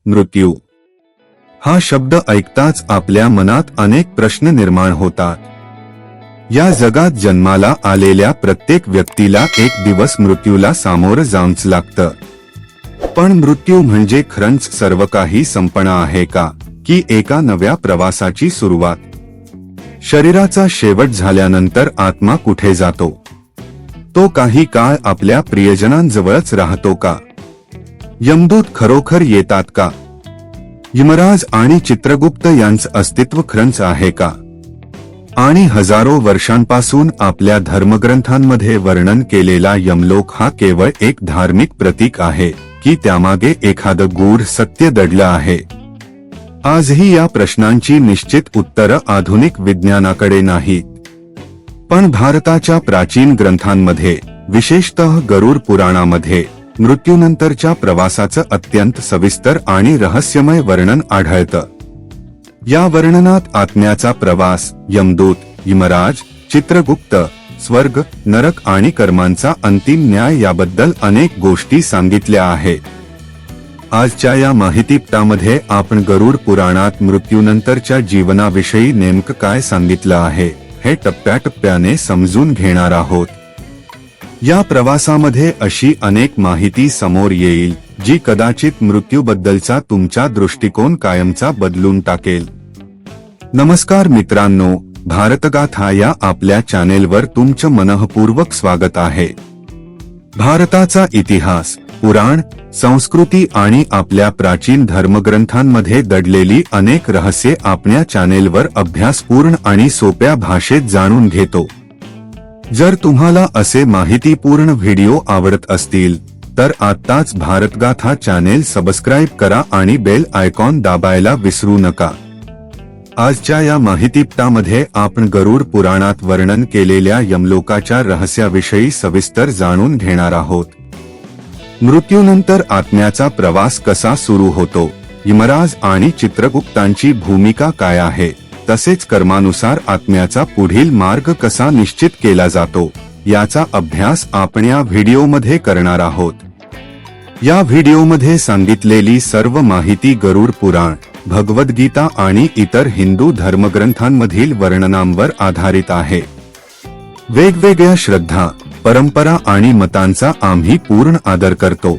मृत्यू हा शब्द ऐकताच आपल्या मनात अनेक प्रश्न निर्माण होतात. या जगात जन्माला आलेल्या प्रत्येक व्यक्तीला एक दिवस मृत्यूला सामोरं जावंच लागतं. पण मृत्यू म्हणजे खरंच सर्व काही संपणं आहे का, की एका नव्या प्रवासाची सुरुवात? शरीराचा शेवट झाल्यानंतर आत्मा कुठे जातो? तो काही काळ आपल्या प्रियजनांजवळच राहतो का? यमदूत खरोखर येतात का? यमराज आणि चित्रगुप्त यांचं अस्तित्व खरंच आहे का? आणि हजारो वर्षांपासून आपल्या धर्मग्रंथांमध्ये वर्णन केलेला यमलोक हा केवळ एक धार्मिक प्रतीक आहे, की त्यामागे एखादं गूढ सत्य दडलं आहे? आजही या प्रश्नांची निश्चित उत्तरं आधुनिक विज्ञानाकडे नाहीत. पण भारताच्या प्राचीन ग्रंथांमध्ये, विशेषतः गरुड पुराणामध्ये, मृत्यूनंतरच्या प्रवासाचं अत्यंत सविस्तर आणि रहस्यमय वर्णन आढळतं. या वर्णनात आत्म्याचा प्रवास, यमदूत, यमराज, चित्रगुप्त, स्वर्ग, नरक आणि कर्मांचा अंतिम न्याय याबद्दल अनेक गोष्टी सांगितल्या आहेत. आजच्या या माहितीपटामध्ये आपण गरुड पुराणात मृत्यूनंतरच्या जीवनाविषयी नेमकं काय सांगितलं आहे, हे टप्प्याटप्प्याने समजून घेणार आहोत. या प्रवासामध्ये अशी अनेक माहिती समोर येईल, जी कदाचित मृत्यूबद्दलचा तुमचा दृष्टिकोन कायमचा बदलून टाकेल. नमस्कार मित्रांनो, भारतगाथा या आपल्या चॅनेलवर तुमचं मनःपूर्वक स्वागत आहे. भारताचा इतिहास, पुराण, संस्कृती आणि आपल्या प्राचीन धर्मग्रंथांमध्ये दडलेली अनेक रहस्ये आपल्या चॅनेलवर अभ्यासपूर्ण आणि सोप्या भाषेत जाणून घेतो. जर तुम्हाला असे माहितीपूर्ण व्हिडिओ आवडत असतील तर आत्ताच भारतगाथा चॅनेल सबस्क्राईब करा आणि बेल आयकॉन दाबायला विसरू नका. आजच्या या माहितीपटामध्ये आपण गरुड पुराणात वर्णन केलेल्या यमलोकाच्या रहस्याविषयी सविस्तर जाणून घेणार आहोत. मृत्यूनंतर आत्म्याचा प्रवास कसा सुरू होतो, यमराज आणि चित्रगुप्तांची भूमिका काय आहे, तसेच कर्मानुसार आत्म्याचा पुढील मार्ग कसा निश्चित केला जातो, याचा अभ्यास आपण या व्हिडिओमध्ये करणार आहोत. या व्हिडिओमध्ये सांगितलेली सर्व माहिती गरुड पुराण, भगवद्गीता आणि इतर हिंदू धर्मग्रंथांमधील वर्णनांवर आधारित आहे. वेगवेगळ्या श्रद्धा, परंपरा आणि मतांचा आम्ही पूर्ण आदर करतो.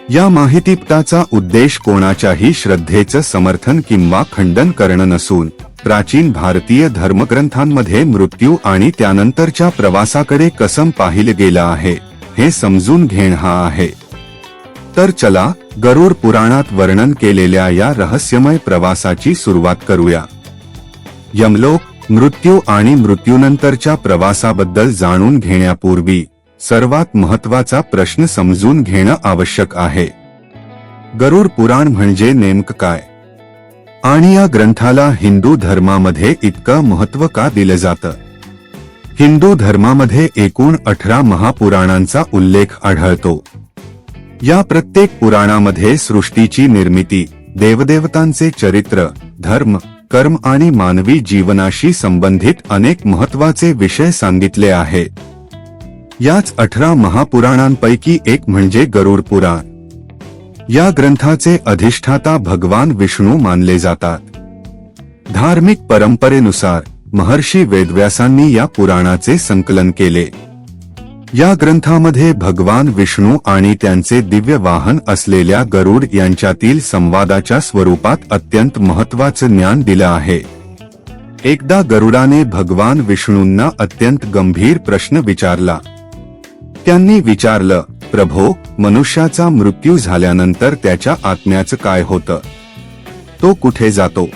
या माहितीपटाचा उद्देश कोणाच्याही श्रद्धेचं समर्थन किंवा खंडन करणं नसून, प्राचीन भारतीय धर्मग्रंथांमध्ये मृत्यू आणि त्यानंतरच्या प्रवासाकडे कसं पाहिलं गेलं आहे, हे समजून घेणं हा आहे. तर चला, गरुड पुराणात वर्णन केलेल्या या रहस्यमय प्रवासाची सुरुवात करूया. यमलोक, मृत्यू आणि मृत्यूनंतरच्या प्रवासाबद्दल जाणून घेण्यापूर्वी सर्वात महत्त्वाचा प्रश्न समजून घेणं आवश्यक आहे. गरुड पुराण म्हणजे नेमकं काय? आणि या ग्रंथाला हिंदू धर्मामध्ये इतकं महत्त्व का दिलं जातं? हिंदू धर्मामध्ये एकूण 18 महापुराणांचा उल्लेख आढळतो. या प्रत्येक पुराणामध्ये सृष्टीची निर्मिती, देवदेवतांचे चरित्र, धर्म, कर्म आणि मानवी जीवनाशी संबंधित अनेक महत्त्वाचे विषय सांगितले आहेत. याच 18 महापुराणांपैकी एक म्हणजे गरुड पुराण. या ग्रंथाचे अधिष्ठाता भगवान विष्णू मानले जातात. धार्मिक परंपरेनुसार महर्षी वेदव्यासांनी या पुराणाचे संकलन केले. या ग्रंथामध्ये भगवान विष्णू आणि त्यांचे दिव्य वाहन असलेल्या गरुड यांच्यातील संवादाच्या स्वरूपात अत्यंत महत्त्वाचं ज्ञान दिलं आहे. एकदा गरुडाने भगवान विष्णूंना अत्यंत गंभीर प्रश्न विचारला. त्यांनी विचारलं, प्रभो, मनुष्याचा मृत्यू झाल्यानंतर त्याच्या आत्म्याचं काय होतं? तो कुठे जातो?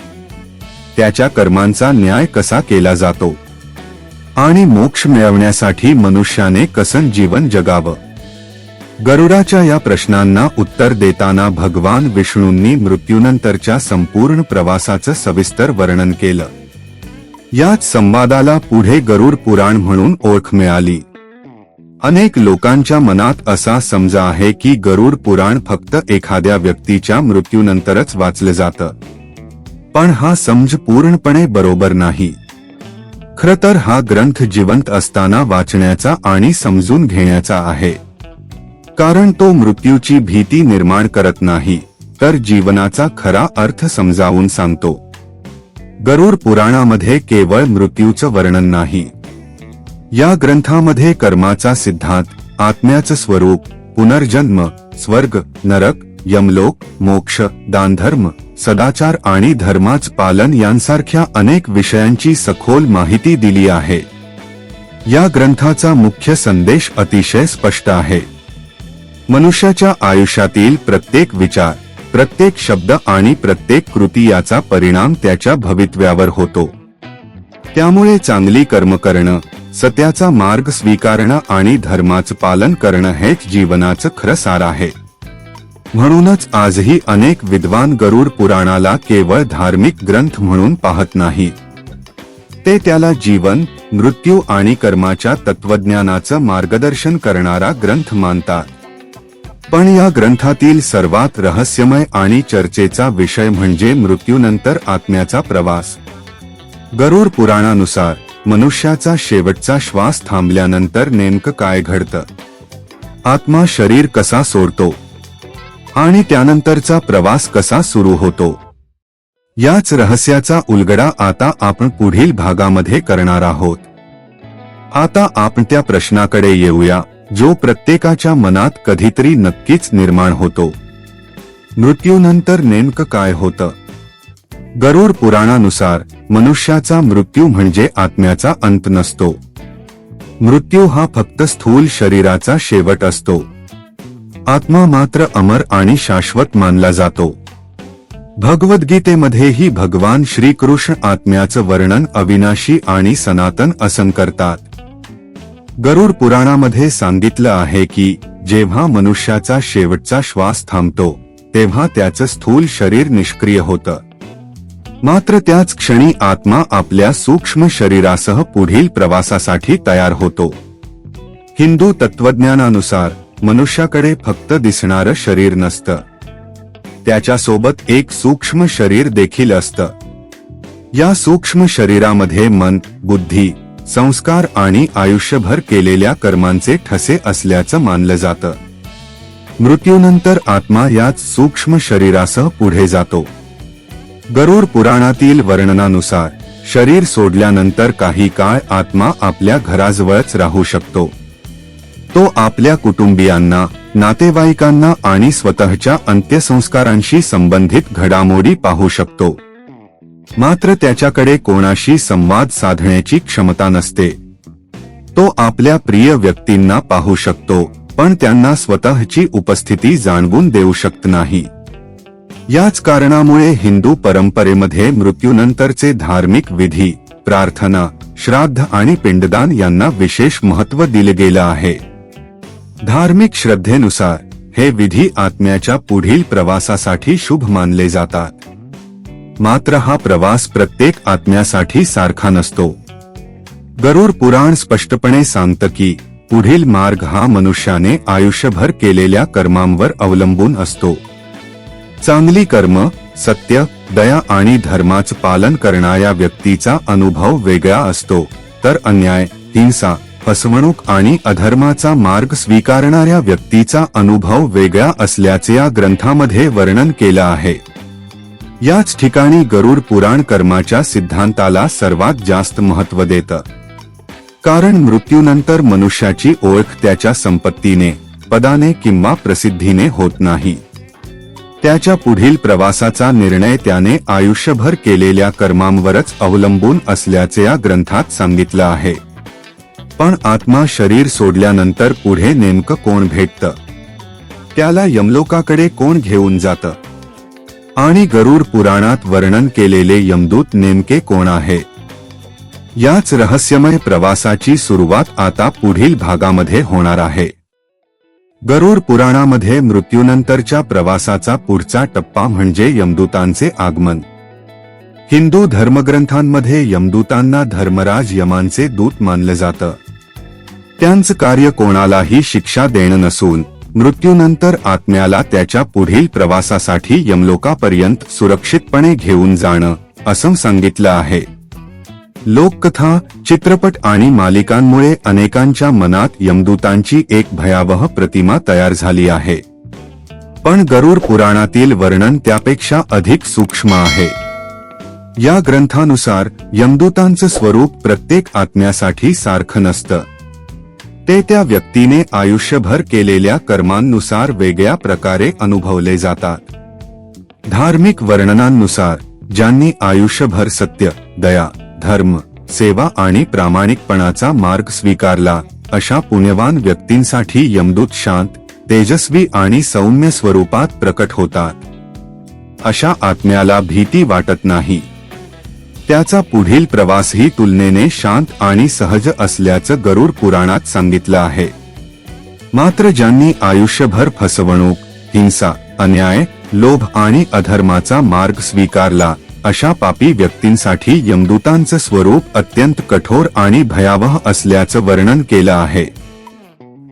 त्याच्या कर्मांचा न्याय कसा केला जातो? आणि मोक्ष मिळवण्यासाठी मनुष्याने कसं जीवन जगावं? गरुडाच्या या प्रश्नांना उत्तर देताना भगवान विष्णूंनी मृत्यूनंतरच्या संपूर्ण प्रवासाचं सविस्तर वर्णन केलं. याच संवादाला पुढे गरुड पुराण म्हणून ओळख मिळाली. अनेक लोकांच्या मनात असा समज आहे की गरुड पुराण फक्त एखाद्या व्यक्तीच्या मृत्यूनंतरच वाचलं जातं. पण हा समज पूर्णपणे बरोबर नाही. खरं तर हा ग्रंथ जिवंत असताना वाचण्याचा आणि समजून घेण्याचा आहे. कारण तो मृत्यूची भीती निर्माण करत नाही, तर जीवनाचा खरा अर्थ समजावून सांगतो. गरुड पुराणामध्ये केवळ मृत्यूचं वर्णन नाही. या ग्रंथामध्ये कर्माचा सिद्धांत, आत्म्याचं स्वरूप, पुनर्जन्म, स्वर्ग, नरक, यमलोक, मोक्ष, दानधर्म, सदाचार आणि धर्माचं पालन यांसारख्या अनेक विषयांची सखोल माहिती दिली आहे. या ग्रंथाचा मुख्य संदेश अतिशय स्पष्ट आहे. मनुष्याच्या आयुष्यातील प्रत्येक विचार, प्रत्येक शब्द आणि प्रत्येक कृती याचा परिणाम त्याच्या भवितव्यावर होतो. त्यामुळे चांगली कर्म करणं, सत्याचा मार्ग स्वीकारणं आणि धर्माचं पालन करणं हेच जीवनाचं खरं सार आहे. म्हणूनच आजही अनेक विद्वान गरुड पुराणाला केवळ धार्मिक ग्रंथ म्हणून पाहत नाहीत. ते त्याला जीवन, मृत्यू आणि कर्माच्या तत्वज्ञानाचं मार्गदर्शन करणारा ग्रंथ मानतात. पण या ग्रंथातील सर्वात रहस्यमय आणि चर्चेचा विषय म्हणजे मृत्यूनंतर आत्म्याचा प्रवास. गरुड पुराणानुसार मनुष्याचा शेवटचा श्वास थांबल्यानंतर नेमकं काय घडतं, आत्मा शरीर कसा सोडतो आणि त्यानंतरचा प्रवास कसा सुरू होतो, याच रहस्याचा उलगडा आता आपण पुढील भागामध्ये करणार आहोत. आता आपण त्या प्रश्नाकडे येऊया जो प्रत्येकाच्या मनात कधीतरी नक्कीच निर्माण होतो. मृत्यूनंतर नेमकं काय होतं? गरुड पुराणानुसार मनुष्याचा मृत्यू म्हणजे आत्म्याचा अंत नसतो. मृत्यू हा फक्त स्थूल शरीराचा शेवट असतो. आत्मा मात्र अमर आणि शाश्वत मानला जातो. भगवद्गीतेमध्येही भगवान श्रीकृष्ण आत्म्याचं वर्णन अविनाशी आणि सनातन असं करतात. गरुड पुराणामध्ये सांगितलं आहे की जेव्हा मनुष्याचा शेवटचा श्वास थांबतो तेव्हा त्याचं स्थूल शरीर निष्क्रिय होतं. मात्र त्याच क्षणी आत्मा आपल्या सूक्ष्म शरीरासह पुढील प्रवासासाठी तयार होतो. हिंदू तत्वज्ञानानुसार मनुष्याकडे फक्त दिसणारं शरीर नसतं, त्याच्यासोबत एक सूक्ष्म शरीर देखील असतं. या सूक्ष्म शरीरामध्ये मन, बुद्धी, संस्कार आणि आयुष्यभर केलेल्या कर्मांचे ठसे असल्याचं मानलं जातं. मृत्यूनंतर आत्मा याच सूक्ष्म शरीरासह पुढे जातो. गरुड पुराणातील वर्णनानुसार शरीर सोडल्यानंतर काही काळ आत्मा आपल्या घराजवळच राहू शकतो. तो आपल्या कुटुंबियांना, नातेवाईकांना आणि स्वतःच्या अंत्यसंस्कारांशी संबंधित घडामोडी पाहू शकतो. मात्र त्याच्याकडे कोणाशी संवाद साधण्याची क्षमता नसते. तो आपल्या प्रिय व्यक्तींना पाहू शकतो पण त्यांना स्वतःची उपस्थिती जाणवून देऊ शकत नाही. याच कारणामुळे हिंदू परंपरेमध्ये मृत्यूनंतरचे धार्मिक विधी, प्रार्थना, श्राद्ध आणि पिंडदान यांना विशेष महत्त्व दिले गेलं आहे. धार्मिक श्रद्धेनुसार हे विधी आत्म्याच्या पुढील प्रवासासाठी शुभ मानले जातात. मात्र हा प्रवास प्रत्येक आत्म्यासाठी सारखा नसतो. गरुड पुराण स्पष्टपणे सांगतं की पुढील मार्ग हा मनुष्याने आयुष्यभर केलेल्या कर्मांवर अवलंबून असतो. चांगली कर्म, सत्य, दया आणि धर्माचं पालन करणाऱ्या व्यक्तीचा अनुभव वेगळा असतो, तर अन्याय, हिंसा, फसवणूक आणि अधर्माचा मार्ग स्वीकारणाऱ्या व्यक्तीचा अनुभव वेगळा असल्याचे या ग्रंथामध्ये वर्णन केलं आहे. याच ठिकाणी गरुड पुराण कर्माच्या सिद्धांताला सर्वात जास्त महत्त्व देतं. कारण मृत्यूनंतर मनुष्याची ओळख त्याच्या संपत्तीने, पदाने किंवा प्रसिद्धीने होत नाही. त्याच्या पुढील प्रवासाचा निर्णय त्याने आयुष्यभर केलेल्या कर्मांवरच अवलंबून असल्याचे या ग्रंथात सांगितलं आहे. पण आत्मा शरीर सोडल्यानंतर पुढे नेमकं कोण भेटतं? त्याला यमलोकाकडे कोण घेऊन जातं? आणि गरुड पुराणात वर्णन केलेले यमदूत नेमके कोण आहे? याच रहस्यमय प्रवासाची सुरुवात आता पुढील भागामध्ये होणार आहे. गरुड पुराणामध्ये मृत्यूनंतरच्या प्रवासाचा पुढचा टप्पा म्हणजे यमदूतांचे आगमन. हिंदू धर्मग्रंथांमध्ये यमदूतांना धर्मराज यमांचे दूत मानलं जातं. त्यांचं कार्य कोणालाही शिक्षा देणं नसून मृत्यूनंतर आत्म्याला त्याच्या पुढील प्रवासासाठी यमलोकापर्यंत सुरक्षितपणे घेऊन जाणं असं सांगितलं आहे. लोककथा, चित्रपट आणि मालिकांमुळे अनेकांच्या मनात यमदूतांची एक भयावह प्रतिमा तयार झाली आहे. पण गरुड पुराणातील वर्णन त्यापेक्षा अधिक सूक्ष्म आहे. या ग्रंथानुसार यमदूतांचं स्वरूप प्रत्येक आत्म्यासाठी सारखं नसतं. ते त्या व्यक्तीने आयुष्यभर केलेल्या कर्मांनुसार वेगळ्या प्रकारे अनुभवले जातात. धार्मिक वर्णनांनुसार ज्यांनी आयुष्यभर सत्य, दया, धर्म, सेवा आणि प्रामाणिकपणाचा मार्ग स्वीकारला अशा पुण्यवान व्यक्तींसाठी यमदूत शांत, तेजस्वी आणि सौम्य स्वरूपात प्रकट होतात. अशा आत्म्याला भीती वाटत नाही. त्याचा पुढील प्रवासही तुलनेने शांत आणि सहज असल्याचं गरुड पुराणात सांगितलं आहे. मात्र ज्यांनी आयुष्यभर फसवणूक, हिंसा, अन्याय, लोभ आणि अधर्माचा मार्ग स्वीकारला अशा पापी व्यक्तींसाठी यमदूतांचं स्वरूप अत्यंत कठोर आणि भयावह असल्याचं वर्णन केलं आहे.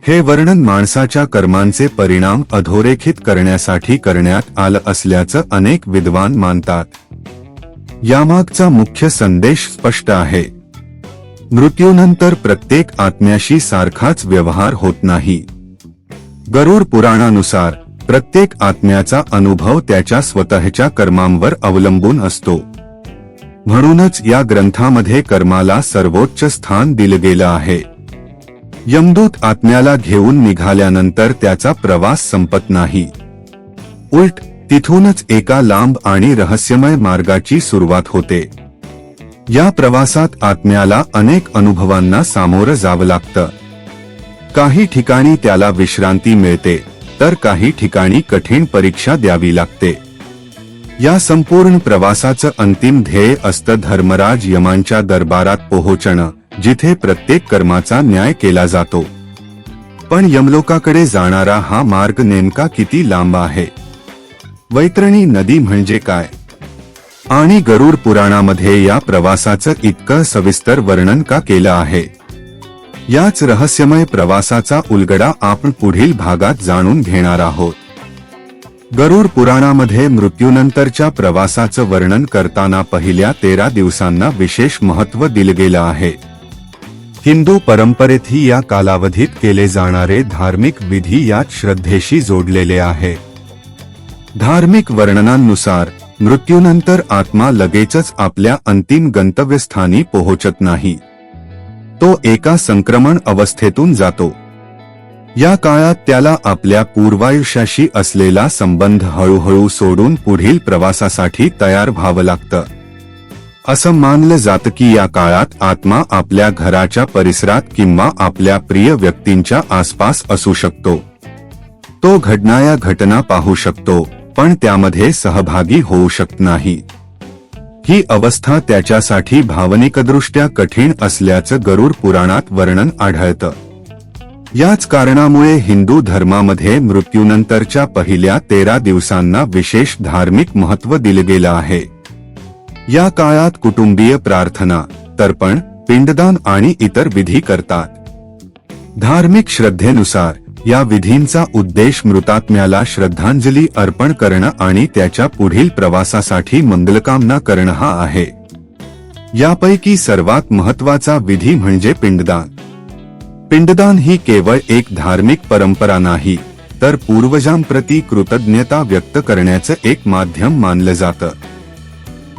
हे वर्णन माणसाच्या कर्मांचे परिणाम अधोरेखित करण्यासाठी करण्यात आलं असल्याचं अनेक विद्वान मानतात. यामागचा मुख्य संदेश स्पष्ट आहे. मृत्यूनंतर प्रत्येक आत्म्याशी सारखाच व्यवहार होत नाही. गरुड पुराणानुसार प्रत्येक आत्म्याचा अनुभव त्याच्या स्वतःच्या कर्मांवर अवलंबून असतो. म्हणूनच या ग्रंथामध्ये कर्माला सर्वोच्च स्थान दिलं गेलं आहे. यमदूत आत्म्याला घेऊन निघाल्यानंतर त्याचा प्रवास संपत नाही. उलट तिथूनच एका लांब आणि रहस्यमय मार्गाची सुरुवात होते. या प्रवासात आत्म्याला अनेक अनुभवांना सामोरं जावं लागतं. काही ठिकाणी त्याला विश्रांती मिळते, तर काही ठिकाणी कठीण परीक्षा द्यावी लागते. या संपूर्ण प्रवासाचं अंतिम ध्येय असतं धर्मराज यमांच्या दरबारात पोहोचणं, जिथे प्रत्येक कर्माचा न्याय केला जातो. पण यमलोकाकडे जाणारा हा मार्ग नेमका किती लांब आहे? वैतरणी नदी म्हणजे काय? आणि गरुड पुराणामध्ये या प्रवासाचं इतकं सविस्तर वर्णन का केलं आहे? याच रहस्यमय प्रवासाचा उलगडा आपण पुढील भागात जाणून घेणार आहोत. गरुड पुराणामध्ये मृत्यूनंतरच्या प्रवासाचं वर्णन करताना पहिल्या 13 दिवसांना विशेष महत्त्व दिलं गेलं आहे. हिंदू परंपरेतही या कालावधीत केले जाणारे धार्मिक विधी यात श्रद्धेशी जोडलेले आहे. धार्मिक वर्णनांनुसार मृत्यूनंतर आत्मा लगेचच आपल्या अंतिम गंतव्यस्थानी पोहोचत नाही. तो एका संक्रमण अवस्थेतून जातो. या काळात त्याला आपल्या पूर्वायुष्याशी असलेला संबंध हळूहळू सोडून पुढील प्रवासासाठी तयार व्हावं लागतं. असं मानलं जातं की या काळात आत्मा आपल्या घराच्या परिसरात किंवा आपल्या प्रिय व्यक्तींच्या आसपास असू शकतो. तो घडणाऱ्या घटना पाहू शकतो, पण त्यामध्ये सहभागी होऊ शकत नाही. ही अवस्था त्याच्यासाठी भावनिकदृष्ट्या कठीण असल्याचं गरुड पुराणात वर्णन आढळतं. याच कारणामुळे हिंदू धर्मामध्ये मृत्यूनंतरच्या पहिल्या 13 दिवसांना विशेष धार्मिक महत्त्व दिलं गेलं आहे. या काळात कुटुंबीय प्रार्थना, तर्पण, पिंडदान आणि इतर विधी करतात. धार्मिक श्रद्धेनुसार या विधींचा उद्देश मृतात्म्याला श्रद्धांजली अर्पण करणं आणि त्याच्या पुढील प्रवासासाठी मंगलकामना करणं हा आहे. यापैकी सर्वात महत्त्वाचा विधी म्हणजे पिंडदान. पिंडदान ही केवळ एक धार्मिक परंपरा नाही, तर पूर्वजांप्रती कृतज्ञता व्यक्त करण्याचं एक माध्यम मानलं जातं.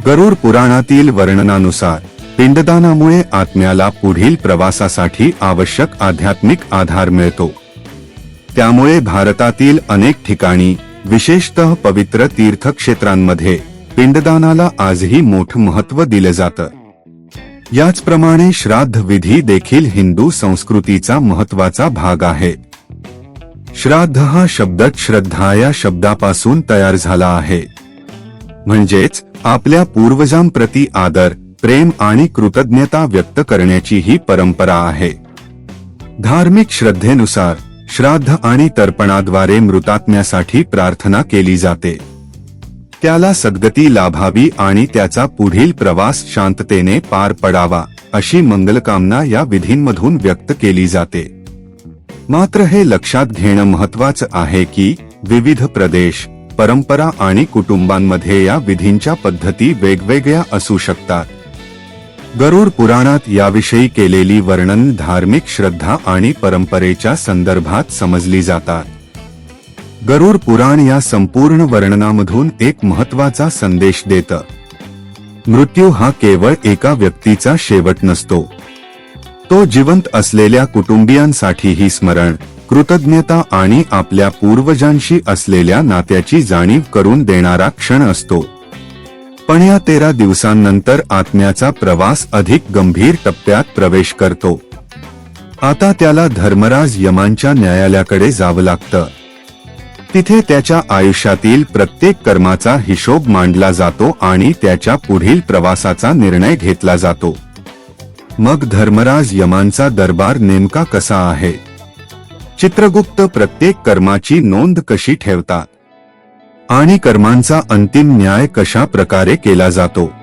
गरुड पुराणातील वर्णनानुसार पिंडदानामुळे आत्म्याला पुढील प्रवासासाठी आवश्यक आध्यात्मिक आधार मिळतो. त्यामुळे भारतातील अनेक ठिकाणी, विशेषतः पवित्र तीर्थक्षेत्रांमध्ये पिंडदानाला आजही मोठं महत्त्व दिलं जातं. याचप्रमाणे श्राद्ध विधी देखील हिंदू संस्कृतीचा महत्त्वाचा भाग आहे. श्राद्ध हा शब्द श्रद्धा या शब्दापासून तयार झाला आहे. म्हणजेच आपल्या पूर्वजांप्रती आदर, प्रेम आणि कृतज्ञता व्यक्त करण्याची ही परंपरा आहे. धार्मिक श्रद्धेनुसार श्राद्ध आणि तर्पणाद्वारे मृतात्म्यासाठी प्रार्थना केली जाते. त्याला सद्गती लाभावी आणि त्याचा पुढील प्रवास शांततेने पार पडावा अशी मंगलकामना या विधींमधून व्यक्त केली जाते. मात्र हे लक्षात घेणं महत्त्वाचं आहे की विविध प्रदेश, परंपरा आणि कुटुंबांमध्ये या विधींच्या पद्धती वेगवेगळ्या असू शकतात. गरुड पुराणात याविषयी केलेली वर्णन धार्मिक श्रद्धा आणि परंपरेच्या संदर्भात समजली जातात. गरुड पुराण या संपूर्ण वर्णनामधून एक महत्त्वाचा संदेश देतं. मृत्यू हा केवळ एका व्यक्तीचा शेवट नसतो. तो जिवंत असलेल्या कुटुंबियांसाठीही स्मरण, कृतज्ञता आणि आपल्या पूर्वजांशी असलेल्या नात्याची जाणीव करून देणारा क्षण असतो. पण या 13 दिवसांनंतर आत्म्याचा प्रवास अधिक गंभीर टप्प्यात प्रवेश करतो. आता त्याला धर्मराज यमांच्या न्यायालयाकडे जावं लागतं. तिथे त्याच्या आयुष्यातील प्रत्येक कर्माचा हिशोब मांडला जातो आणि त्याच्या पुढील प्रवासाचा निर्णय घेतला जातो. मग धर्मराज यमांचा दरबार नेमका कसा आहे? चित्रगुप्त प्रत्येक कर्माची नोंद कशी ठेवतात आणि कर्मांचा अंतिम न्याय कशा प्रकारे केला जातो?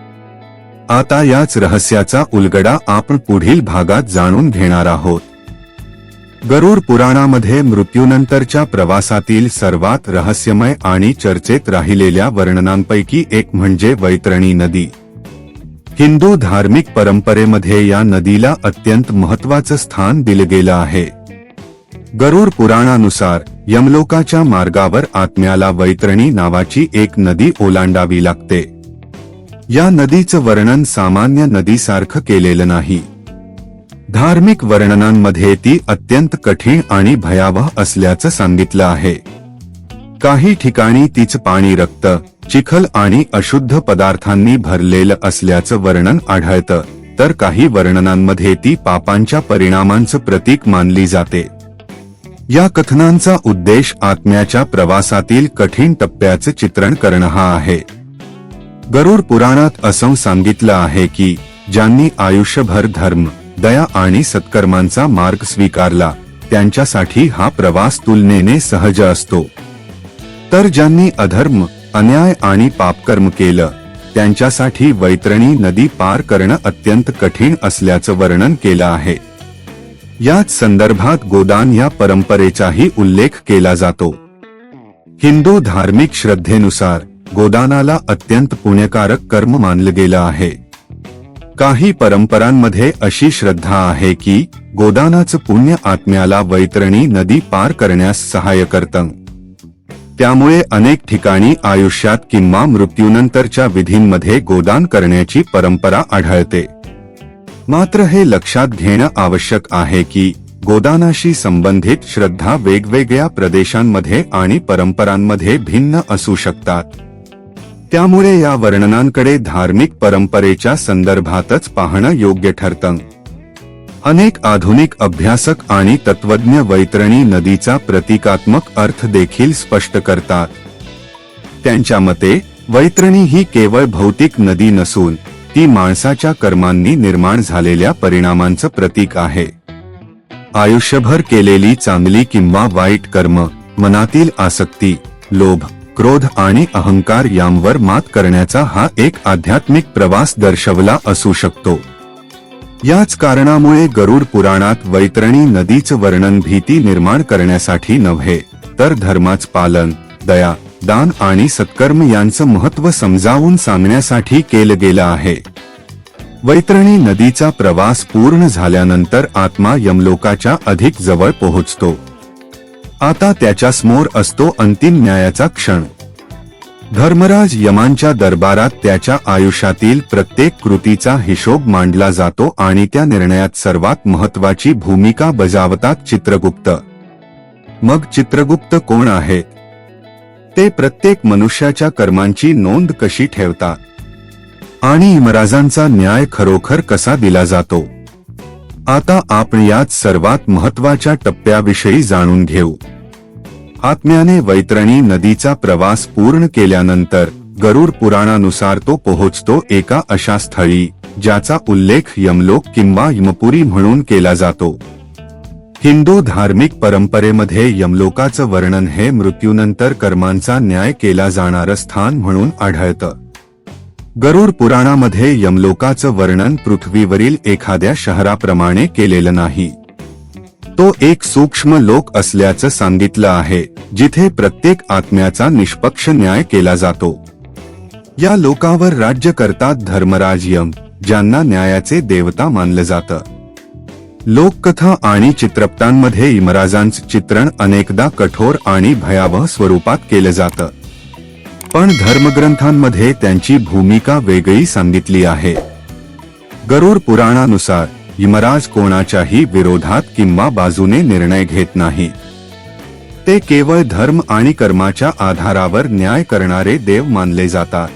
आता याच रहस्याचा उलगडा आपण पुढील भागात जाणून घेणार आहोत. गरुड पुराणामध्ये मृत्यूनंतरच्या प्रवासातील सर्वात रहस्यमय आणि चर्चेत राहिलेल्या वर्णनांपैकी एक म्हणजे वैतरणी नदी. हिंदू धार्मिक परंपरेमध्ये या नदीला अत्यंत महत्त्वाचं स्थान दिलं गेलं आहे. गरुड पुराणानुसार यमलोकाच्या मार्गावर आत्म्याला वैतरणी नावाची एक नदी ओलांडावी लागते. या नदीचं वर्णन सामान्य नदीसारखं केलेलं नाही. धार्मिक वर्णनांमध्ये ती अत्यंत कठीण आणि भयावह असल्याचं सांगितलं आहे. काही ठिकाणी तिचं पाणी रक्त, चिखल आणि अशुद्ध पदार्थांनी भरलेलं असल्याचं वर्णन आढळतं, तर काही वर्णनांमध्ये ती पापांच्या परिणामांचं प्रतीक मानली जाते. या कथनांचा उद्देश आत्म्याच्या प्रवासातील कठीण टप्प्याचं चित्रण करणं हा आहे. गरुड पुराणात असं सांगितलं आहे की ज्यांनी आयुष्यभर धर्म, दया आणि सत्कर्मांचा मार्ग स्वीकारला त्यांच्यासाठी हा प्रवास तुलनेने सहज असतो. तर ज्यांनी अधर्म, अन्याय आणि पापकर्म केलं त्यांच्यासाठी वैतरणी नदी पार करणं अत्यंत कठीण असल्याचं वर्णन केलं आहे. याच संदर्भात गोदान या परंपरेचाही उल्लेख केला जातो. हिंदू धार्मिक श्रद्धेनुसार गोदानाला अत्यंत पुण्यकारक कर्म मानलं गेलं आहे. काही परंपरांमध्ये अशी श्रद्धा आहे की गोदानाचं पुण्य आत्म्याला वैतरणी नदी पार करण्यास सहाय्य करतं. त्यामुळे अनेक ठिकाणी आयुष्यात किंवा मृत्यूनंतरच्या विधींमध्ये गोदान करण्याची परंपरा आढळते. मात्र हे लक्षात घेणं आवश्यक आहे की गोदानाशी संबंधित श्रद्धा वेगवेगळ्या प्रदेशांमध्ये आणि परंपरांमध्ये भिन्न असू शकतात. त्यामुळे या वर्णनांकडे धार्मिक परंपरेच्या संदर्भातच पाहणं योग्य ठरतं. अनेक आधुनिक अभ्यासक आणि तत्वज्ञ वैतरणी नदीचा प्रतिकात्मक अर्थ देखील स्पष्ट करतात. त्यांच्या मते वैतरणी ही केवळ भौतिक नदी नसून ती माणसाच्या कर्मांनी निर्माण झालेल्या परिणामांचं प्रतीक आहे. आयुष्यभर केलेली चांगली किंवा वाईट कर्म, मनातील आसक्ती, लोभ, क्रोध आणि अहंकार यांवर मात करण्याचा हा एक आध्यात्मिक प्रवास दर्शवला असू शकतो. याच कारणामुळे गरुड पुराणात वैतरणी नदीचं वर्णन भीती निर्माण करण्यासाठी नव्हे, तर धर्माचं पालन, दया, दान आणि सत्कर्म यांचं महत्त्व समजावून सांगण्यासाठी केलं गेलं आहे. वैतरणी नदीचा प्रवास पूर्ण झाल्यानंतर आत्मा यमलोकाच्या अधिक जवळ पोहोचतो. आता त्याच्यासमोर असतो अंतिम न्यायाचा क्षण. धर्मराज यमांच्या दरबारात त्याच्या आयुष्यातील प्रत्येक कृतीचा हिशोब मांडला जातो आणि त्या निर्णयात सर्वात महत्त्वाची भूमिका बजावतात चित्रगुप्त. मग चित्रगुप्त कोण आहेत? ते प्रत्येक मनुष्याच्या कर्मांची नोंद कशी ठेवतात आणि यमराजांचा न्याय खरोखर कसा दिला जातो? आता आपण यात सर्वात महत्त्वाच्या टप्प्याविषयी जाणून घेऊ. आत्म्याने वैतरणी नदीचा प्रवास पूर्ण केल्यानंतर गरुड पुराणानुसार तो पोहोचतो एका अशा स्थळी ज्याचा उल्लेख यमलोक किंवा यमपुरी म्हणून केला जातो. हिंदू धार्मिक परंपरेमध्ये यमलोकाचं वर्णन हे मृत्यूनंतर कर्मांचा न्याय केला जाणारं स्थान म्हणून आढळतं. गरुड पुराणामध्ये यमलोकाचं वर्णन पृथ्वीवरील एखाद्या शहराप्रमाणे केलेलं नाही. तो एक सूक्ष्म लोक असल्याचं सांगितलं आहे, जिथे प्रत्येक आत्म्याचा निष्पक्ष न्याय केला जातो. या लोकावर राज्य करतात धर्मराज यम, ज्यांना न्यायाचे देवता मानलं जातं. लोककथा आणि चित्रपटांमध्ये यमराजांचं चित्रण अनेकदा कठोर आणि भयावह स्वरूपात केलं जातं, पण धर्मग्रंथांमध्ये त्यांची भूमिका वेगळी सांगितली आहे. गरुड पुराणानुसार यमराज कोणाच्याही विरोधात किंवा बाजूने निर्णय घेत नाही. ते केवळ धर्म आणि कर्माच्या आधारावर न्याय करणारे देव मानले जातात.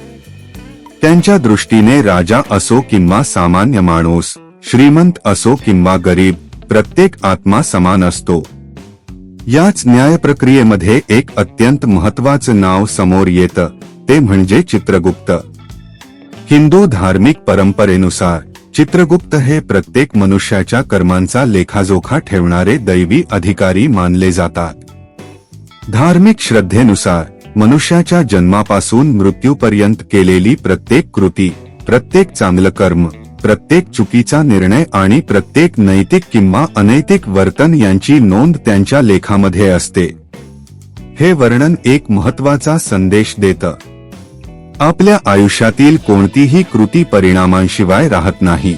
त्यांच्या दृष्टीने राजा असो किंवा सामान्य माणूस, श्रीमंत असो किंवा गरीब, प्रत्येक आत्मा समान असतो. याच न्याय प्रक्रियेमध्ये एक अत्यंत महत्त्वाचं नाव समोर येतं, ते म्हणजे चित्रगुप्त. हिंदू धार्मिक परंपरेनुसार चित्रगुप्त हे प्रत्येक मनुष्याच्या कर्मांचा लेखाजोखा ठेवणारे दैवी अधिकारी मानले जातात. धार्मिक श्रद्धेनुसार मनुष्याच्या जन्मापासून मृत्यूपर्यंत केलेली प्रत्येक कृती, प्रत्येक चांगलं कर्म, प्रत्येक चुकीचा निर्णय आणि प्रत्येक नैतिक किंवा अनैतिक वर्तन यांची नोंद त्यांच्या लेखामध्ये असते. हे वर्णन एक महत्त्वाचा संदेश देतं. आपल्या आयुष्यातील कोणतीही कृती परिणामांशिवाय राहत नाही.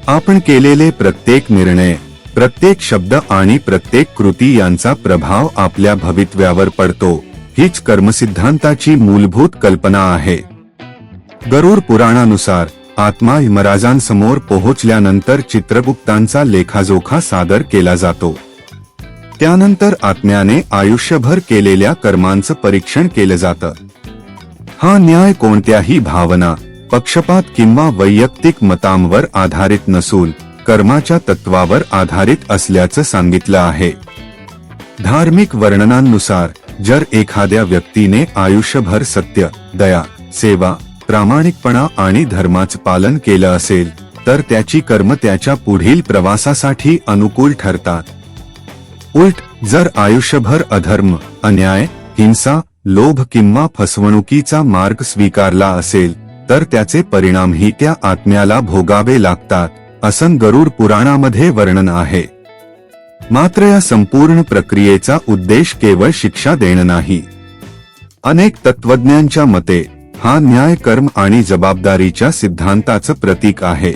आपण केलेले प्रत्येक निर्णय, प्रत्येक शब्द आणि प्रत्येक कृती यांचा प्रभाव आपल्या भवितव्यावर पडतो. हीच कर्मसिद्धांताची मूलभूत कल्पना आहे. गरुड पुराणानुसार आत्मा यमराजांसमोर पोहोचल्यानंतर चित्रगुप्तांचा लेखाजोखा सादर केला जातो. त्यानंतर आत्म्याने आयुष्यभर केलेल्या कर्मांचं परीक्षण केलं जातं. हा न्याय कोणत्याही भावना, पक्षपात किंवा वैयक्तिक मतांवर आधारित नसून कर्माच्या तत्वावर आधारित असल्याचं सांगितलं आहे. धार्मिक वर्णनांनुसार जर एखाद्या व्यक्तीने आयुष्यभर सत्य, दया, सेवा, प्रामाणिकपणा आणि धर्माचं पालन केलं असेल तर त्याची कर्म त्याच्या पुढील प्रवासासाठी अनुकूल ठरतात. उलट जर आयुष्यभर अधर्म, अन्याय, हिंसा, लोभ किंवा फसवणुकीचा मार्ग स्वीकारला असेल तर त्याचे परिणामही त्या आत्म्याला भोगावे लागतात, असं गरुड पुराणामध्ये वर्णन आहे. मात्र या संपूर्ण प्रक्रियेचा उद्देश केवळ शिक्षा देणं नाही. अनेक तत्वज्ञांच्या मते हा न्याय कर्म आणि जबाबदारीच्या सिद्धांताचं प्रतीक आहे.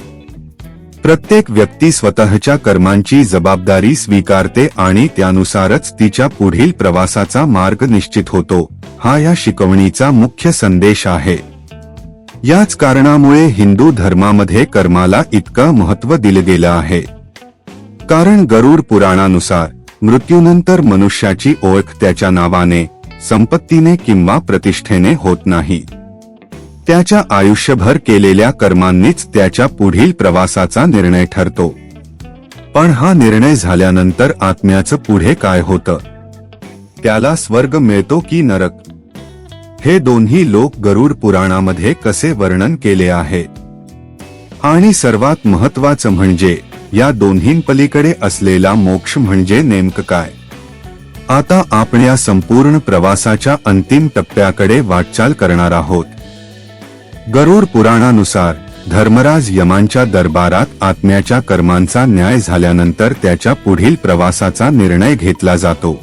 प्रत्येक व्यक्ती स्वतःच्या कर्मांची जबाबदारी स्वीकारते आणि त्यानुसारच तिच्या पुढील प्रवासाचा मार्ग निश्चित होतो. हा या शिकवणीचा मुख्य संदेश आहे. याच कारणामुळे हिंदू धर्मामध्ये कर्माला इतकं महत्त्व दिलं गेलं आहे. कारण गरुड पुराणानुसार मृत्यूनंतर मनुष्याची ओळख त्याच्या नावाने, संपत्तीने किंवा प्रतिष्ठेने होत नाही. त्याच्या आयुष्यभर केलेल्या कर्मांनीच त्याच्या पुढील प्रवासाचा निर्णय ठरतो. पण हा निर्णय झाल्यानंतर आत्म्याचं पुढे काय होतं? त्याला स्वर्ग मिळतो की नरक? हे दोन्ही लोक गरुड पुराणामध्ये कसे वर्णन केले आहे? आणि सर्वात महत्त्वाचं म्हणजे या दोन्हींपलीकडे असलेला मोक्ष म्हणजे नेमकं काय? आता आपण या संपूर्ण प्रवासाच्या अंतिम टप्प्याकडे वाटचाल करणार आहोत. गरुड पुराणानुसार धर्मराज यमांच्या दरबारात आत्म्याच्या कर्मांचा न्याय झाल्यानंतर त्याच्या पुढील प्रवासाचा निर्णय घेतला जातो.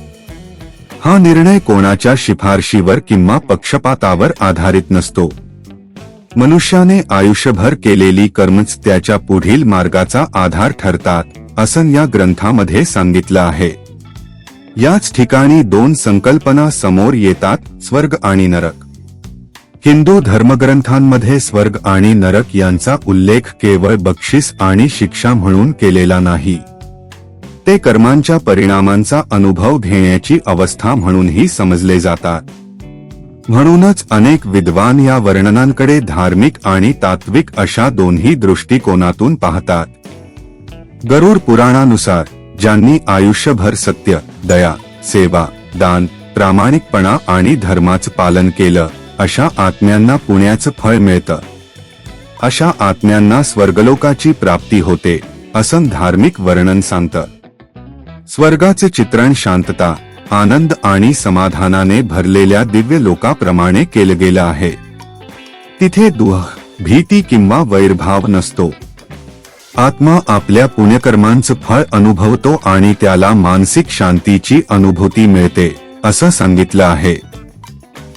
हा निर्णय कोणाच्या शिफारशीवर किंवा पक्षपातावर आधारित नसतो. मनुष्याने आयुष्यभर केलेली कर्मच त्याच्या पुढील मार्गाचा आधार ठरतात, असं या ग्रंथामध्ये सांगितलं आहे. याच ठिकाणी दोन संकल्पना समोर येतात, स्वर्ग आणि नरक. हिंदू धर्मग्रंथांमध्ये स्वर्ग आणि नरक यांचा उल्लेख केवळ बक्षीस आणि शिक्षा म्हणून केलेला नाही. ते कर्मांच्या परिणामांचा अनुभव घेण्याची अवस्था म्हणूनही समजले जातात. म्हणूनच अनेक विद्वान या वर्णनांकडे धार्मिक आणि तात्विक अशा दोन्ही दृष्टिकोनातून पाहतात. गरुड पुराणानुसार ज्यांनी आयुष्यभर सत्य, दया, सेवा, दान, प्रामाणिकपणा आणि धर्माचं पालन केलं अशा आत्म्यांना पुण्याचं फळ मिळतं. अशा आत्म्यांना स्वर्गलोकाची प्राप्ती होते, असं धार्मिक वर्णन सांगतं. स्वर्गाचे चित्रण शांतता, आनंद आणि समाधानाने भरलेल्या दिव्य लोकाप्रमाणे केलं गेलं आहे. तिथे दुःख, भीती किंवा वैरभाव नसतो. आत्मा आपल्या पुण्यकर्मांचं फळ अनुभवतो आणि त्याला मानसिक शांतीची अनुभूती मिळते, असं सांगितलं आहे.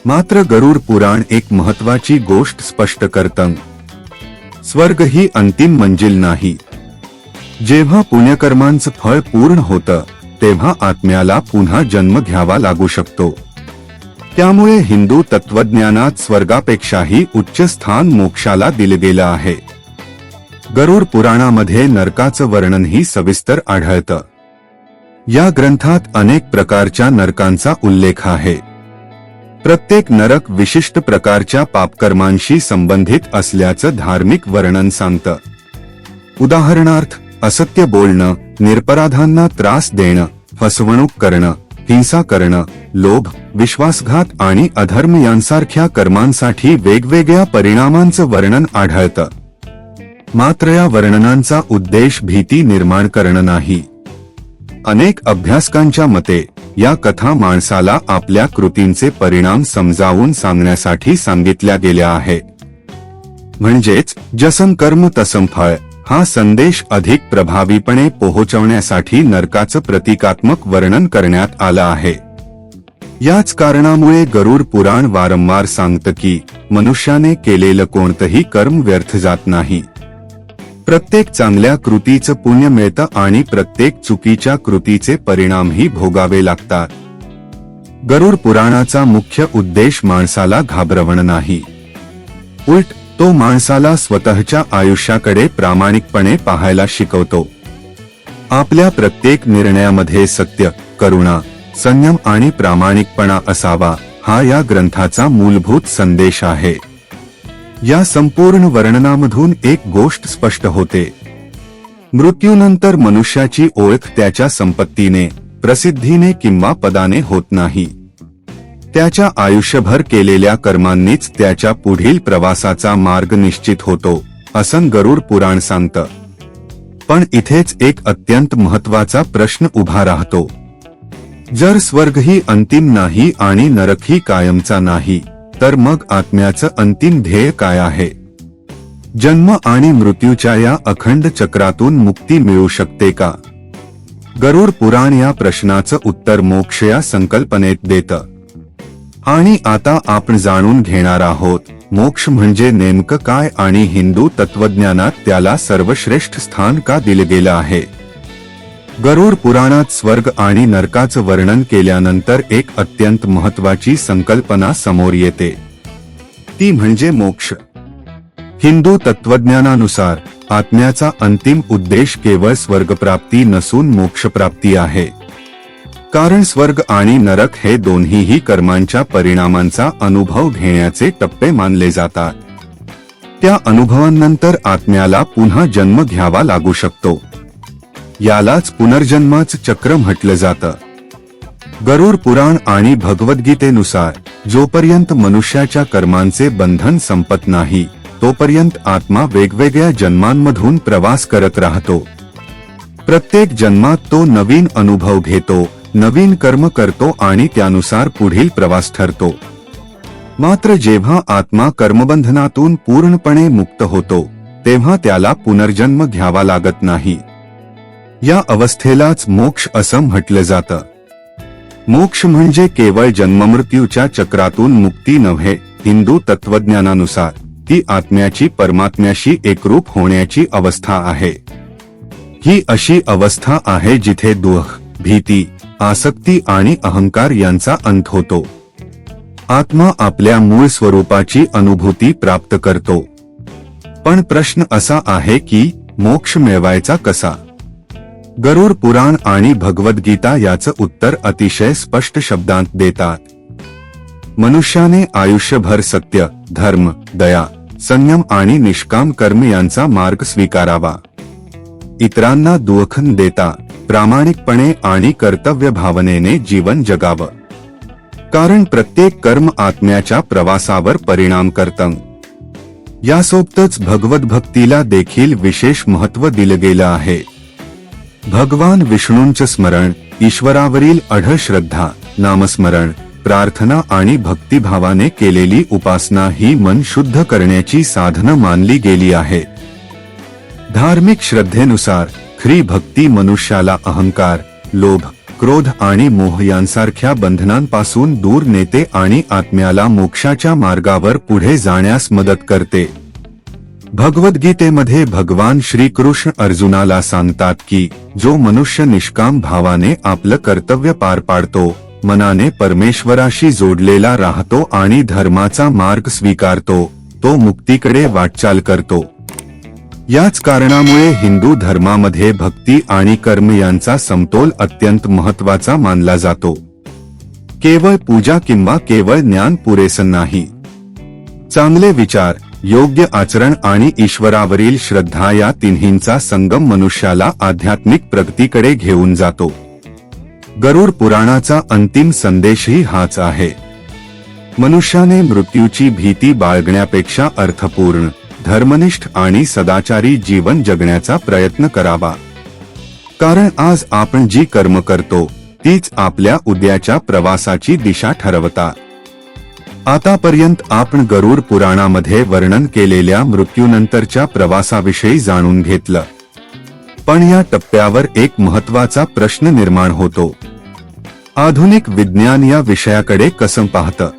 मात्र गरुड पुराण एक महत्त्वाची गोष्ट स्पष्ट करतं. स्वर्ग ही अंतिम मंजिल नाही. जेव्हा पुण्यकर्मांचं फळ पूर्ण होतं तेव्हा आत्म्याला पुन्हा जन्म घ्यावा लागू शकतो. त्यामुळे हिंदू तत्वज्ञानात स्वर्गापेक्षाही उच्च स्थान मोक्षाला दिले गेलं आहे. गरुड पुराणामध्ये नरकाचं वर्णनही सविस्तर आढळतं. या ग्रंथात अनेक प्रकारच्या नरकांचा उल्लेख आहे. प्रत्येक नरक विशिष्ट प्रकारच्या पापकर्मांशी संबंधित असल्याचं धार्मिक वर्णन सांगतं. उदाहरणार्थ, असत्य बोलणं, निरपराधांना त्रास देणं, फसवणूक करणं, हिंसा करणं, लोभ, विश्वासघात आणि अधर्म यांसारख्या कर्मांसाठी वेगवेगळ्या परिणामांचं वर्णन आढळतं. मात्र या वर्णनांचा उद्देश भीती निर्माण करणं नाही. अनेक अभ्यासकांच्या मते या कथा माणसाला आपल्या कृतींचे परिणाम समजावून सांगण्यासाठी सांगितल्या गेल्या आहेत. म्हणजेच जसं कर्म तसं फळ हा संदेश अधिक प्रभावीपणे पोहोचवण्यासाठी नरकाचं प्रतिकात्मक वर्णन करण्यात आलं आहे. याच कारणामुळे गरुड पुराण वारंवार सांगतं की मनुष्याने केलेलं कोणतंही कर्म व्यर्थ जात नाही. प्रत्येक चांगल्या कृतीचं पुण्य मिळतं आणि प्रत्येक चुकीच्या कृतीचे परिणामही भोगावे लागतात. गरुड पुराणाचा मुख्य उद्देश माणसाला घाबरवणं नाही, उलट तो माणसाला स्वतःच्या आयुष्याकडे प्रामाणिकपणे पाहायला शिकवतो. आपल्या प्रत्येक निर्णयामध्ये सत्य, करुणा, संयम आणि प्रामाणिकपणा असावा, हा या ग्रंथाचा मूलभूत संदेश आहे. या संपूर्ण वर्णनामधून एक गोष्ट स्पष्ट होते. मृत्यूनंतर मनुष्याची ओळख त्याच्या संपत्तीने, प्रसिद्धीने किंवा पदाने होत नाही. त्याच्या आयुष्यभर केलेल्या कर्मांनीच त्याच्या पुढील प्रवासाचा मार्ग निश्चित होतो, असं गरुड पुराण सांगतं. पण इथेच एक अत्यंत महत्वाचा प्रश्न उभा राहतो. जर स्वर्गही अंतिम नाही आणि नरकही कायमचा नाही, तर मग आत्म्याचं अंतिम ध्येय काय आहे? जन्म आणि मृत्यूच्या या अखंड चक्रातून मुक्ती मिळू शकते का? गरुड पुराण या प्रश्नाचं उत्तर मोक्ष या संकल्पनेत देतं. आणि आता आपण जाणून घेणार आहोत मोक्ष म्हणजे नेमकं काय आणि हिंदू तत्वज्ञानात त्याला सर्वश्रेष्ठ स्थान का दिलं गेलं आहे. गरुड पुराणात स्वर्ग आणि नरकाचं वर्णन केल्यानंतर एक अत्यंत महत्वाची संकल्पना समोर येते, ती म्हणजे मोक्ष. हिंदू तत्वज्ञानानुसार आत्म्याचा अंतिम उद्देश केवळ स्वर्गप्राप्ती नसून मोक्षप्राप्ती आहे. कारण स्वर्ग आणि नरक हे दोन्हीही कर्मांच्या परिणामांचा अनुभव घेण्याचे टप्पे मानले जातात. त्या अनुभवांनंतर आत्म्याला पुन्हा जन्म घ्यावा लागू शकतो. यालाच पुनर्जन्माचं चक्र म्हटलं जातं. गरुड पुराण आणि भगवद्गीतेनुसार जोपर्यंत मनुष्याच्या कर्मांचे बंधन संपत नाही तोपर्यंत आत्मा वेगवेगळ्या जन्मांमधून प्रवास करत राहतो. प्रत्येक जन्मात तो नवीन अनुभव घेतो, नवीन कर्म करतो आणि त्यानुसार पुढील प्रवास ठरतो. मात्र जेव्हा आत्मा कर्मबंधनातून पूर्णपणे मुक्त होतो तेव्हा त्याला पुनर्जन्म घ्यावा लागत नाही. या अवस्थेलाच मोक्ष असं म्हटलं जातं. मोक्ष म्हणजे केवळ जन्ममृत्यूच्या चक्रातून मुक्ती नव्हे. हिंदू तत्वज्ञानानुसार ती आत्म्याची परमात्म्याशी एकरूप होण्याची अवस्था आहे. ही अशी अवस्था आहे जिथे दुःख, भीती, आसक्ती आणि अहंकार यांचा अंत होतो. आत्मा आपल्या मूळ स्वरूपाची अनुभूती प्राप्त करतो. पण प्रश्न असा आहे की मोक्ष मिळवायचा कसा? गरुड पुराण आणि भगवद्गीता याचं उत्तर अतिशय स्पष्ट शब्दांत देतात. मनुष्याने आयुष्यभर सत्य, धर्म, दया, संयम आणि निष्काम कर्म यांचा मार्ग स्वीकारावा. इतरांना दुःख न देता प्रामाणिकपणे आणि कर्तव्य भावनेने जीवन जगावं. कारण प्रत्येक कर्म आत्म्याच्या प्रवासावर परिणाम करतं. यासोबतच भगवद्भक्तीला देखील विशेष महत्त्व दिलं गेलं आहे. भगवान विष्णूंचं स्मरण, ईश्वरावरील अढळ श्रद्धा, नामस्मरण, प्रार्थना आणि भक्तिभावाने केलेली उपासना ही मन शुद्ध करण्याची साधनं मानली गेली आहे. धार्मिक श्रद्धेनुसार खरी भक्ती मनुष्याला अहंकार, लोभ, क्रोध आणि मोह यांसारख्या बंधनांपासून दूर नेते आणि आत्म्याला मोक्षाच्या मार्गावर पुढे जाण्यास मदत करते. भगवद्गीतेमध्ये भगवान श्रीकृष्ण अर्जुनाला सांगतात की जो मनुष्य निष्काम भावाने आपलं कर्तव्य पार पाडतो, मनाने परमेश्वराशी जोडलेला राहतो आणि धर्माचा मार्ग स्वीकारतो, तो मुक्तीकडे वाटचाल करतो. याच कारणामुळे हिंदू धर्मामध्ये भक्ती आणि कर्म यांचा समतोल अत्यंत महत्त्वाचा मानला जातो. केवळ पूजा किंवा केवळ ज्ञान पुरेसं नाही. चांगले विचार, योग्य आचरण आणि ईश्वरावरील श्रद्धा या तिन्हींचा संगम मनुष्याला आध्यात्मिक प्रगतीकडे घेऊन जातो. गरुड पुराणाचा अंतिम संदेशही हाच आहे. मनुष्याने मृत्यूची भीती बाळगण्यापेक्षा अर्थपूर्ण, धर्मनिष्ठ आणि सदाचारी जीवन जगण्याचा प्रयत्न करावा. कारण आज आपण जी कर्म करतो तीच आपल्या उद्याच्या प्रवासाची दिशा ठरवतात. आतापर्यंत आपण गरुड पुराणामध्ये वर्णन केलेल्या मृत्यूनंतरच्या प्रवासाविषयी जाणून घेतलं. पण या टप्प्यावर एक महत्त्वाचा प्रश्न निर्माण होतो. आधुनिक विज्ञान या विषयाकडे कसं पाहतं?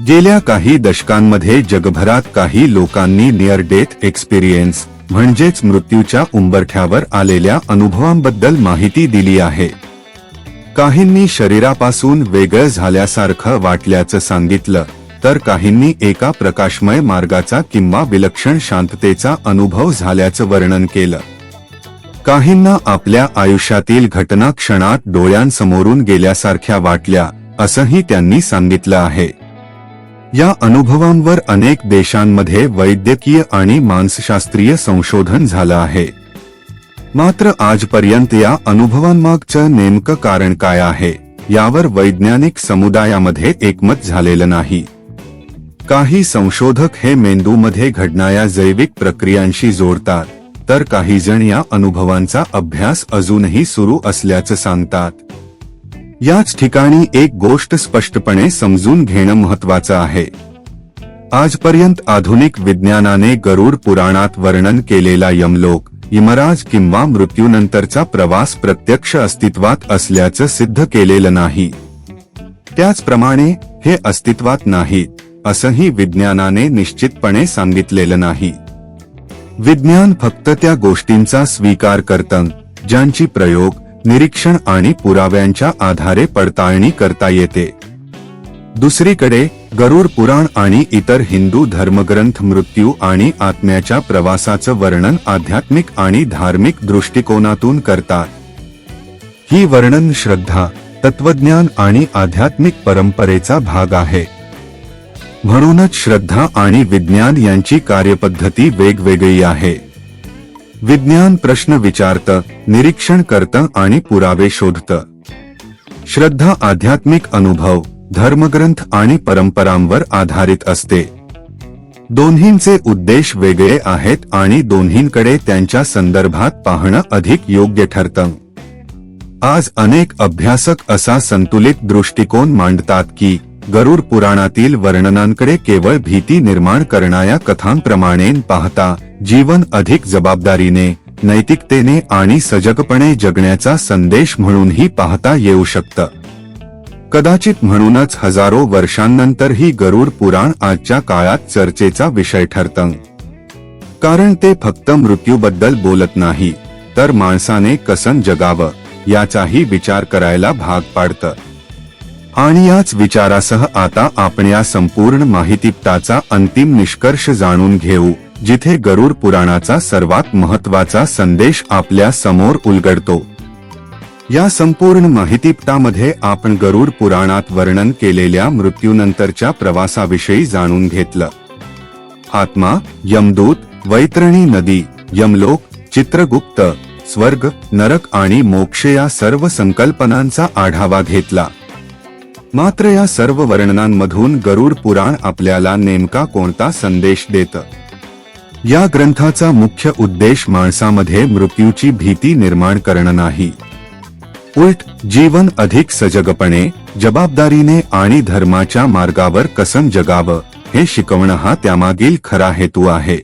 गेल्या काही दशकांमध्ये जगभरात काही लोकांनी नियर डेथ एक्सपिरियन्स म्हणजेच मृत्यूच्या उंबरठ्यावर आलेल्या अनुभवांबद्दल माहिती दिली आहे. काहींनी शरीरापासून वेगळं झाल्यासारखं वाटल्याचं सांगितलं, तर काहींनी एका प्रकाशमय मार्गाचा किंवा विलक्षण शांततेचा अनुभव झाल्याचं वर्णन केलं. काहींना आपल्या आयुष्यातील घटना क्षणात डोळ्यांसमोरून गेल्यासारख्या वाटल्या, असंही त्यांनी सांगितलं आहे. या अनुभवांवर अनेक देशांमध्ये वैद्यकीय आणि मानसशास्त्रीय संशोधन झालं आहे. मात्र आजपर्यंत या अनुभवांमागचं नेमकं कारण काय आहे, यावर वैज्ञानिक समुदायामध्ये एकमत झालेलं नाही. काही संशोधक हे मेंदूमध्ये घडणाऱ्या जैविक प्रक्रियांशी जोडतात, तर काही जण या अनुभवांचा अभ्यास अजूनही सुरू असल्याचं सांगतात. याच ठिकाणी एक गोष्ट स्पष्टपणे समजून घेणं महत्त्वाचं आहे. आजपर्यंत आधुनिक विज्ञानाने गरुड पुराणात वर्णन केलेला यमलोक, यमराज किंवा मृत्यूनंतरचा प्रवास प्रत्यक्ष अस्तित्वात असल्याचं सिद्ध केलेलं नाही. त्याचप्रमाणे हे अस्तित्वात नाहीत, असंही विज्ञानाने निश्चितपणे सांगितलेलं नाही. विज्ञान फक्त त्या गोष्टींचा स्वीकार करतं ज्यांची प्रयोग, निरीक्षण आणि पुराव्यांच्या आधारे पडताळणी करता येते. दुसरीकडे गरुड पुराण आणि इतर हिंदू धर्मग्रंथ मृत्यू आणि आत्म्याच्या प्रवासाचं वर्णन आध्यात्मिक आणि धार्मिक दृष्टिकोनातून करतात. ही वर्णन श्रद्धा, तत्वज्ञान आणि आध्यात्मिक परंपरेचा भाग आहे. म्हणूनच श्रद्धा आणि विज्ञान यांची कार्यपद्धती वेगवेगळी आहे. विज्ञान प्रश्न विचारतं, निरीक्षण करतं आणि पुरावे शोधतं. श्रद्धा आध्यात्मिक अनुभव, धर्मग्रंथ आणि परंपरांवर आधारित असते. दोन्हींचे उद्देश वेगळे आहेत आणि दोन्हींकडे त्यांच्या संदर्भात पाहणं अधिक योग्य ठरतं. आज अनेक अभ्यासक असा संतुलित दृष्टिकोन मांडतात की गरुड पुराणातील वर्णनांकडे केवळ भीती निर्माण करणाऱ्या कथांप्रमाणे पाहता जीवन अधिक जबाबदारीने, नैतिकतेने आणि सजगपणे जगण्याचा संदेश म्हणूनही पाहता येऊ शकतं. कदाचित म्हणूनच हजारो वर्षांनंतरही गरुड पुराण आजच्या काळात चर्चेचा विषय ठरतं. कारण ते फक्त मृत्यूबद्दल बोलत नाही, तर माणसाने कसं जगावं याचाही विचार करायला भाग पाडतं. आणि याच विचारासह आता आपण या संपूर्ण माहितीपटाचा अंतिम निष्कर्ष जाणून घेऊ, जिथे गरुड पुराणाचा सर्वात महत्त्वाचा संदेश आपल्या समोर उलगडतो. या संपूर्ण माहितीपटामध्ये आपण गरुड पुराणात वर्णन केलेल्या मृत्यूनंतरच्या प्रवासाविषयी जाणून घेतलं. आत्मा, यमदूत, वैतरणी नदी, यमलोक, चित्रगुप्त, स्वर्ग, नरक आणि मोक्ष या सर्व संकल्पनांचा आढावा घेतला. मात्र या सर्व वर्णनांमधून गरुड पुराण आपल्याला नेमका कोणता संदेश देतं? या ग्रंथाचा मुख्य उद्देश माणसामध्ये मृत्यूची भीती निर्माण करणं नाही. उलट जीवन अधिक सजगपणे, जबाबदारीने आणि धर्माच्या मार्गावर कसं जगावं हे शिकवणं हा त्यामागील खरा हेतू आहे.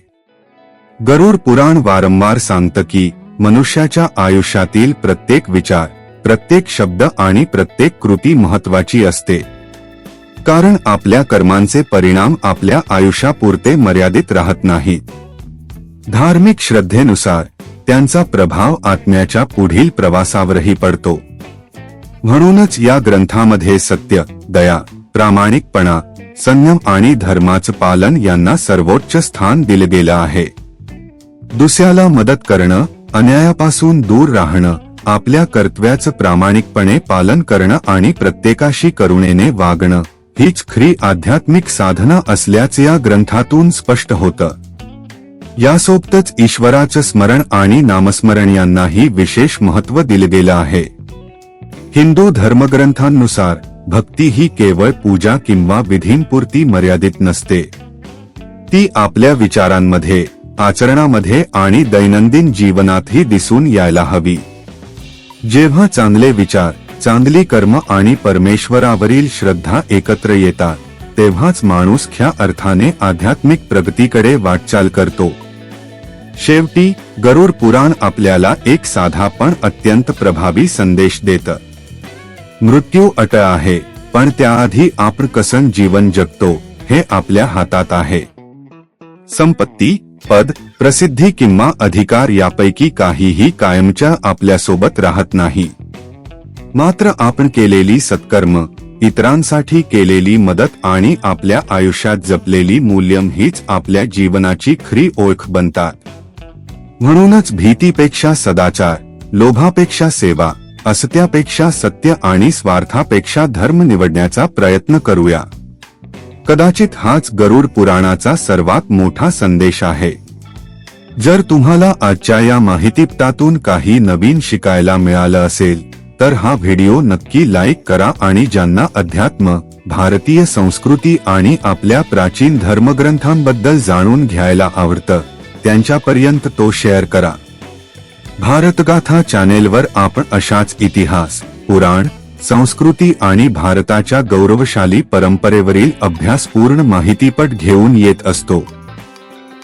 गरुड पुराण वारंवार सांगतं की मनुष्याच्या आयुष्यातील प्रत्येक विचार, प्रत्येक शब्द आणि प्रत्येक कृती महत्त्वाची असते. कारण आपल्या कर्मांचे परिणाम आपल्या आयुष्यापुरते मर्यादित राहत नाहीत. धार्मिक श्रद्धेनुसार त्यांचा प्रभाव आत्म्याच्या पुढील प्रवासावरही पडतो. म्हणूनच या ग्रंथामध्ये सत्य, दया, प्रामाणिकपणा, संयम आणि धर्माचं पालन यांना सर्वोच्च स्थान दिलं गेलं आहे. दुसऱ्याला मदत करणं, अन्यायापासून दूर राहणं, आपल्या कर्तव्याचं प्रामाणिकपणे पालन करणं आणि प्रत्येकाशी करुणेने वागणं हीच खरी आध्यात्मिक साधना असल्याचे या ग्रंथातून स्पष्ट होतं. यासोबतच ईश्वराचं स्मरण आणि नामस्मरण यांनाही विशेष महत्त्व दिलं गेलं आहे. हिंदू धर्मग्रंथांनुसार भक्ती ही केवळ पूजा किंवा विधींपुरती मर्यादित नसते. ती आपल्या विचारांमध्ये, आचरणामध्ये आणि दैनंदिन जीवनातही दिसून यायला हवी. जेव्हा चांगले विचार, चांगली कर्म आणि परमेश्वरावरील श्रद्धा एकत्र येतात, तेव्हाच माणूस खऱ्या अर्थाने आध्यात्मिक प्रगतीकडे वाटचाल करतो. शेवटी गरुड पुराण आपल्याला एक साधा पण अत्यंत प्रभावी संदेश देतं. मृत्यू अटळ आहे, पण त्याआधी आपण कसं जीवन जगतो हे आपल्या हातात आहे. संपत्ती, पद, प्रसिद्धी किंवा अधिकार यापैकी काहीही कायमच्या आपल्यासोबत राहत नाही. मात्र आपण केलेली सत्कर्म, इतरांसाठी केलेली मदत आणि आपल्या आयुष्यात जपलेली मूल्यं हीच आपल्या जीवनाची खरी ओळख बनतात. म्हणूनच भीतीपेक्षा सदाचार, लोभापेक्षा सेवा, असत्यापेक्षा सत्य आणि स्वार्थापेक्षा धर्म निवडण्याचा प्रयत्न करूया. कदाचित हाच गरुड पुराणाचा सर्वात मोठा संदेश आहे. जर तुम्हाला आजच्या या माहितीपटातून काही नवीन शिकायला मिळालं असेल तर हा व्हिडिओ नक्की लाईक करा आणि ज्यांना अध्यात्म, भारतीय संस्कृती आणि आपल्या प्राचीन धर्मग्रंथांबद्दल जाणून घ्यायला आवडतं त्यांच्यापर्यंत तो शेअर करा. भारतगाथा चॅनेलवर आपण अशाच इतिहास, पुराण, संस्कृती आणि भारताच्या गौरवशाली परंपरेवरील अभ्यासपूर्ण माहितीपट घेऊन येत असतो.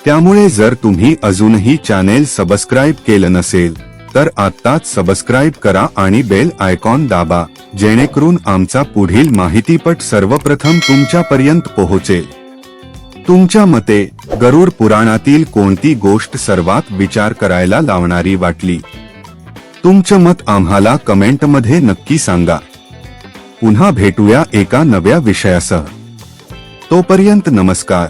त्यामुळे जर तुम्ही अजूनही चॅनेल सबस्क्राईब केलं नसेल तर आत्ताच सबस्क्राईब करा आणि बेल आयकॉन दाबा, जेणेकरून आमचा पुढील माहितीपट सर्वप्रथम तुमच्यापर्यंत पोहोचेल. तुमच्या मते गरुड पुराणातील कोणती गोष्ट सर्वात विचार करायला लावणारी वाटली? तुमचं मत आम्हाला कमेंटमध्ये नक्की सांगा. पुन्हा भेटूया एका नव्या विषयासह. तोपर्यंत नमस्कार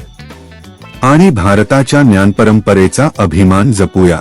आणि भारताच्या ज्ञानपरंपरेचा अभिमान जपूया.